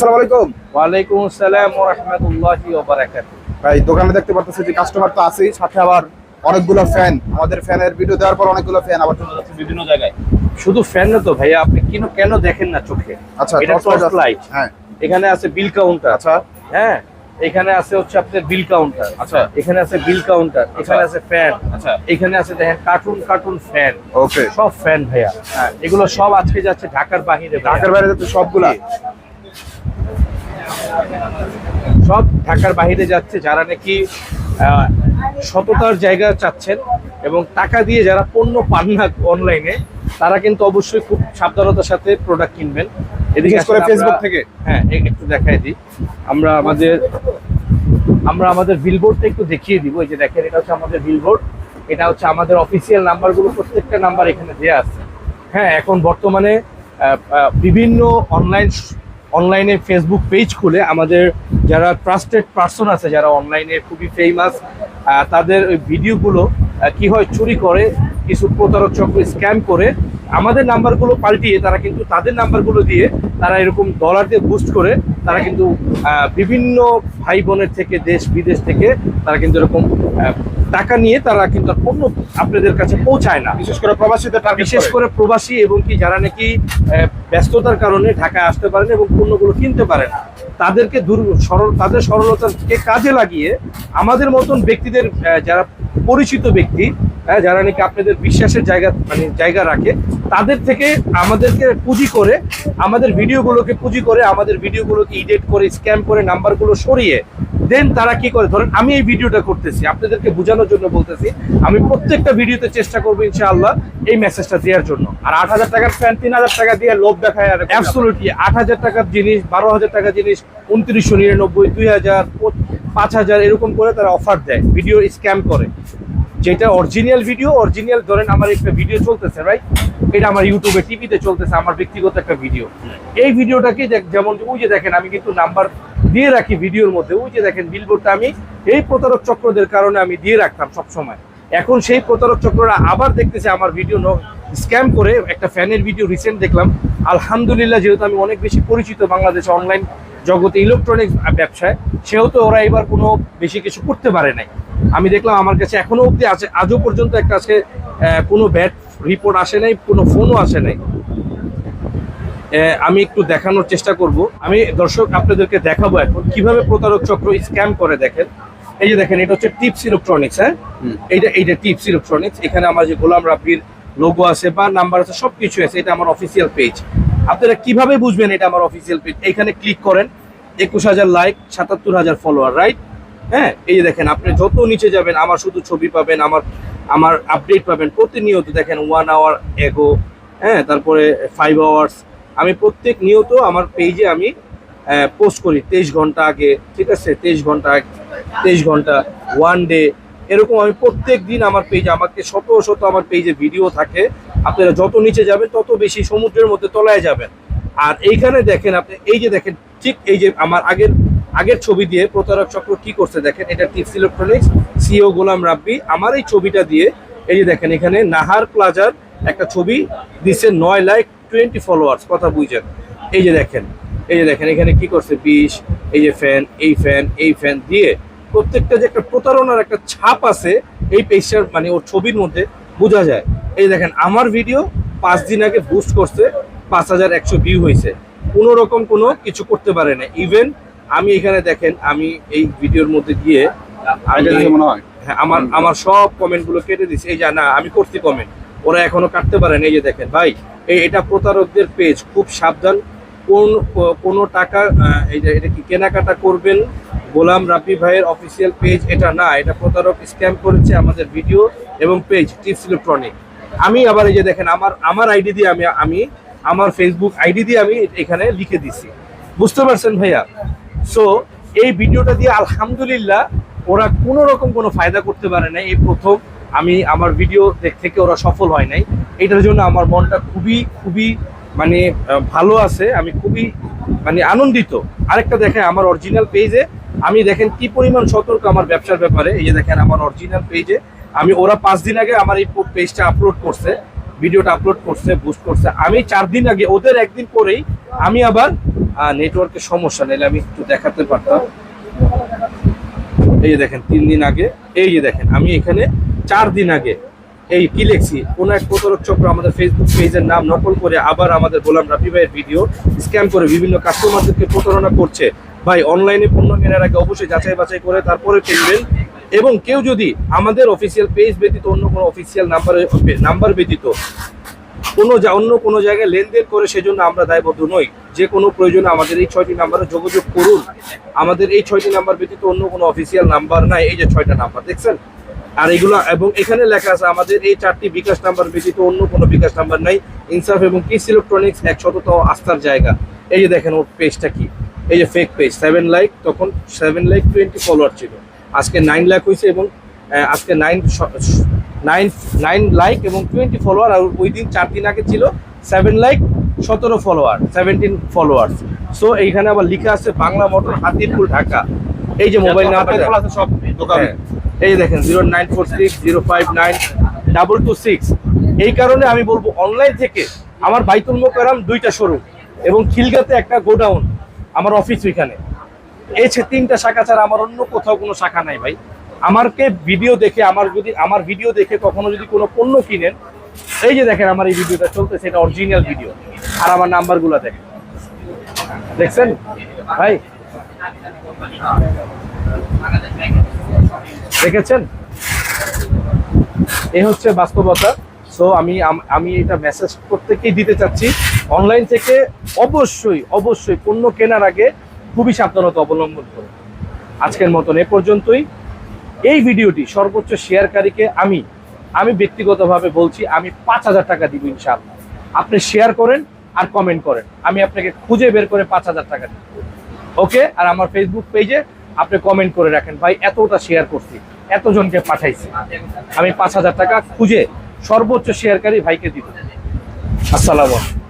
আসসালামু আলাইকুম। ওয়ালাইকুম আসসালাম ওয়া রাহমাতুল্লাহি ওয়া বারাকাতুহু। ভাই দোকানে দেখতে পারতেছি যে কাস্টমার তো আছেই, সাথে আবার অনেকগুলো ফ্যান। আমাদের ফ্যানের ভিডিও দেওয়ার পর অনেকগুলো ফ্যান আবার চলে যাচ্ছে বিভিন্ন জায়গায়। শুধু ফ্যান না তো ভাইয়া, আপনি কেন দেখেন না চোখে? আচ্ছা, এটা টর্চ লাইট। হ্যাঁ, এখানে আছে বিল কাউন্টার। আচ্ছা হ্যাঁ, এখানে আছে হচ্ছে আপনার বিল কাউন্টার। আচ্ছা, এখানে আছে বিল কাউন্টার, এখানে আছে ফ্যান। আচ্ছা, এখানে আছে দেখেন কার্টুন ফ্যান। ওকে, সব ফ্যান ভাইয়া। হ্যাঁ, এগুলো সব আজকে যাচ্ছে ঢাকার বাইরে। ঢাকার বাইরে যাচ্ছে সবগুলা? সব ঢাকার বাইরে যাচ্ছে। যারা নাকি সততার জায়গা চাচ্ছেন এবং টাকা দিয়ে যারা পণ্য পান না অনলাইনে, তারা কিন্তু অবশ্যই খুব সাবধানতার সাথে প্রোডাক্ট কিনবেন। এদিকে করে ফেসবুক থেকে। হ্যাঁ, একটু দেখাই দিই। আমরা আমাদের বিলবোর্ডটা একটু দেখিয়ে দিব। এই যে দেখেন, এটা হচ্ছে আমাদের বিলবোর্ড। এটা হচ্ছে আমাদের অফিসিয়াল নাম্বারগুলো, প্রত্যেকটা নাম্বার এখানে দেওয়া আছে। হ্যাঁ, এখন বর্তমানে বিভিন্ন অনলাইনে ফেসবুক পেজ খুলে আমাদের যারা ট্রাস্টেড পার্সন আছে, যারা অনলাইনে খুবই ফেমাস, তাদের ওই ভিডিওগুলো কি হয়, চুরি করে কিছু প্রতারক চক্র স্ক্যাম করে আমাদের নাম্বারগুলো পাল্টিয়ে তারা কিন্তু তাদের নাম্বারগুলো দিয়ে তারা এরকম ডলার দিয়ে বুস্ট করে তারা কিন্তু বিভিন্ন ভাই বোনের থেকে, দেশ বিদেশ থেকে তারা কিন্তু এরকম টাকা নিয়ে তারা কিন্তু পণ্য আপনাদের কাছে পৌঁছায় না। বিশেষ করে প্রবাসী এবং কি যারা নাকি ব্যস্ততার কারণে ঢাকায় আসতে পারেন এবং পণ্যগুলো কিনতে পারেন, তাদেরকে তাদের সরলতাকে কাজে লাগিয়ে আমাদের মতন ব্যক্তিদের, যারা পরিচিত ব্যক্তি, যারা নাকি আপনাদের বিশ্বাসের জায়গা রাখে, তাদের থেকে আমাদেরকে পুঁজি করে, আমাদের ভিডিওগুলোকে এডিট করে, স্ক্যাম করে, নাম্বারগুলো সরিয়ে দেন তারা কি করে। ধরেন আমি এই ভিডিওটা করতেছি, আপনাদেরকে বোঝানোর জন্য বলতেছি, আমি প্রত্যেকটা ভিডিওতে চেষ্টা করবো ইনশাআল্লাহ এই মেসেজটা দেওয়ার জন্য। আর 8,000 টাকার ফ্যান 3,000 টাকা দিয়ে লোভ দেখায়। আর অ্যাবসলিউটলি 8,000 টাকার জিনিস, 12,000 টাকার জিনিস 2999, 2,000, 5,000 এরকম করে তারা অফার দেয়, ভিডিও স্ক্যাম করে। যেটা অরিজিনাল ভিডিও, ধরেন আমার একটা ভিডিও চলতেছে, রাইট, এটা আমার ইউটিউবে টিভিতে চলতেছে, আমার ব্যক্তিগত একটা ভিডিও। এই ভিডিওটাকে যেমন ওই যে দেখেন, আমি কিন্তু নাম্বার দিয়ে রাখি ভিডিওর মধ্যে। ওই যে দেখেন বিলবোর্ডটা আমি এই প্রতারক চক্রদের কারণে আমি দিয়ে রাখতাম সবসময়। এখন সেই প্রতারক চক্ররা আবার দেখতেছে আমার ভিডিও স্ক্যাম করে। একটা ফ্যানের ভিডিও রিসেন্ট দেখলাম, আলহামদুলিল্লাহ, যেহেতু আমি অনেক বেশি পরিচিত বাংলাদেশে অনলাইন জগতে ইলেকট্রনিক্স ব্যবসায়, সেহেতু ওরা এবার কোনো বেশি কিছু করতে পারে নাই। আমি দেখলাম আমার কাছে এখনো অবধি আছে, আজও পর্যন্ত একটা আজকে কোনো ব্যাড রিপোর্ট আসে নাই, কোনো ফোনও আসে নাই। আমি একটু দেখানোর চেষ্টা করব। আমি দর্শক আপনাদেরকে দেখাবো এখন কিভাবে প্রতারক চক্র স্ক্যাম করে। দেখেন, এই যে দেখেন, এটা হচ্ছে টিপস ইলেকট্রনিক্স। হ্যাঁ, এইটা টিপস ইলেকট্রনিক্স। এখানে আমার যে গোলাম রাব্বির লোগো আছে বা নাম্বার আছে, সবকিছু আছে। এটা আমার অফিসিয়াল পেজ। আপনারা কিভাবে বুঝবেন এটা আমার অফিসিয়াল পেজ? এখানে ক্লিক করেন, 21,000 লাইক, 77,000 ফলোয়ার, রাইট। হ্যাঁ, এই যে দেখেন, আপনি যত নিচে যাবেন আমার শুধু ছবি পাবেন, আমার আপডেট পাবেন প্রতিনিয়ত। দেখেন 1 আওয়ার এগো, হ্যাঁ, তারপরে 5 আওয়ার্স। আমি প্রত্যেক নিয়ত আমার পেজে আমি পোস্ট করি 23 ঘন্টা আগে, ঠিক আছে, 23 ঘন্টা 1 ডে, এরকম আমি প্রত্যেক দিন আমার পেজে, আমাকে শত আমার পেজে ভিডিও থাকে। আপনারা যত নিচে যাবেন তত বেশি সমুদ্রের মধ্যে তলায় যাবেন। আর এইখানে দেখেন আপনি, এই যে দেখেন, ঠিক এই যে আমার আগের ছবি দিয়ে প্রতারক চক্র কি করছে দেখেন। এটা tips electronics, CO Golam Rabbi. আমার এই ছবিটা দিয়ে, এই যে দেখেন, এখানে নাহার প্লাজার একটা ছবি দিচ্ছে, 9 লাইক 20 ফলোয়ার্স। কথা বুঝছেন? এই যে দেখেন, এখানে কি করছে, 20, এই যে এই ফ্যান দিয়ে প্রত্যেকটা যে একটা প্রতারণার একটা ছাপ আছে এই পেজটার, মানে ওর ছবির মধ্যে বোঝা যায়। এই দেখেন, আমার ভিডিও 5 দিন আগে বুস্ট করছে, 5,100 ভিউ হয়েছে, কোনো রকম কোনো কিছু করতে পারে না। ইভেন আমি এখানে দেখেন, আমি এই ভিডিওর মধ্যে গিয়ে হ্যাঁ, আমার সব কমেন্টগুলো কেটে দিচ্ছে। এই যে না, আমি করছি কমেন্ট, ওরা এখনো কাটতে পারেন। এই যে দেখেন ভাই, এটা প্রতারকদের পেজ, খুব সাবধান। কোনো টাকা, এটা কি কেনাকাটা করবেন গোলাম রাব্বি ভাইয়ের অফিসিয়াল পেজ এটা না, এটা প্রতারক স্ক্যাম করেছে আমাদের ভিডিও এবং পেজ টিপস ইলেকট্রনিক। আমি আবার এই যে দেখেন, আমার আইডি দিয়ে আমি আমার ফেসবুক আইডি দিয়ে আমি এখানে লিখে দিছি, বুঝতে পারছেন ভাইয়া? সো এই ভিডিওটা দিয়ে আলহামদুলিল্লাহ ওরা কোনো রকম কোনো ফায়দা করতে পারে না। এই প্রথম আমি আমার ভিডিও থেকে ওরা সফল হয় নাই। এটার জন্য আমার মনটা খুবই মানে ভালো আছে, আমি খুবই মানে আনন্দিত। আরেকটা দেখেন, আমার অরিজিনাল পেজে আমি দেখেন কি পরিমাণ সতর্ক আমার ব্যবসার ব্যাপারে। এই যে দেখেন, আমার অরিজিনাল পেজে ওরা 5 দিন আগে আমার এই পেজটা আপলোড করছে। ভিডিওটা আপলোড করছে, বুস্ট করছে। আমি 4 দিন আগে, ওদের একদিন পরেই আমি আবার নেটওয়ার্কের সমস্যা নাইলে আমি একটু দেখাতে পারতাম। এই যে দেখেন 3 দিন আগে, এই যে দেখেন আমি এখানে 4 দিন আগে এই কি লিখছি, কোন এক প্রতারক চক্র আমাদের ফেসবুক পেজের নাম নকল করে আবার আমাদের গোলাম রাফি ভাইয়ের ভিডিও স্ক্যাম করে বিভিন্ন কাস্টমারদেরকে প্রতারণা করছে। ভাই অনলাইনে পণ্য কেনার আগে অবশ্যই যাচাই বাছাই করে তারপরে কিনবেন। এবং কেউ যদি আমাদের অফিসিয়াল পেজ ব্যতীত অন্য কোনো অফিসিয়াল নাম্বার ব্যতীত অন্য কোনো জায়গায় লেনদেন করে, সেজন্য আমরা দায়বদ্ধ নই। যে কোনো প্রয়োজনে আমাদের এই 6টি নাম্বারে যোগাযোগ করুন। আমাদের এই 6টি নাম্বার ব্যতীত অন্য কোনো অফিসিয়াল নাম্বার নাই। এই যে 6টা নাম্বার দেখছেন, আর এগুলো এবং এখানে লেখা আছে আমাদের এই 4টি বিকাশ নাম্বার ব্যতীত অন্য কোনো বিকাশ নাম্বার নাই। ইনসাফ এবং কিস ইলেকট্রনিক্স 100তম আস্থার জায়গা। এই যে দেখেন ওর পেজটা কি, এই যে ফেক পেজ, 7 লাইক, তখন 7 লাইক 20 ফলোয়ার ছিল, আজকে 9 লাখ হয়েছে এবং আজকে 9 লাইক এবং 20 ফলোয়ার। আর ওই দিন 4 দিন আগে ছিল 7 লাইক 17 ফলোয়ার, 17 ফলোয়ার। সো এইখানে আবার লেখা আছে বাংলা মোটর, হাতিরপুল, ঢাকা। এই যে মোবাইল নাম্বার সব দোকানে, এই যে দেখেন 09460592226। এই কারণে আমি বলবো অনলাইন থেকে আমার বাইতুল মোকাররম 2টা শোরুম এবং খিলগাতে একটা গোডাউন, আমার অফিস ওইখানে, এই 3টা শাখা ছাড়া আমার অন্য কোথাও কোনো শাখা নাই ভাই। আমারকে ভিডিও দেখে, আমার ভিডিও দেখে কখনো যদি কোনো পণ্য কিনেন, এই যে দেখেন আমার এই ভিডিওটা চলতেছে, এটা অরিজিনাল ভিডিও, আর আমার নাম্বারগুলো দেখেন, দেখছেন ভাই, দেখেছেন? এই হচ্ছে বাস্তবতা। সো আমি এটা মেসেজ প্রত্যেককেই দিতে চাচ্ছি, অনলাইন থেকে অবশ্যই পণ্য কেনার আগে খুবই সাবধানতা অবলম্বন করুন। আজকের মতন এ পর্যন্তই। এই ভিডিওটি সর্বোচ্চ শেয়ারকারীকে আমি ব্যক্তিগতভাবে বলছি, আমি 5,000 টাকা দিব ইনশাআল্লাহ। আপনি শেয়ার করেন আর কমেন্ট করেন, আমি আপনাকে খুঁজে বের করে 5,000 টাকা দিব। ওকে? আর আমার ফেসবুক পেজে আপনি কমেন্ট করে রাখেন, ভাই এতটা শেয়ার করছি, এতজনকে পাঠাইছি, আমি 5,000 টাকা খুঁজে সর্বোচ্চ শেয়ারকারী ভাইকে দিব। আসসালামু আলাইকুম।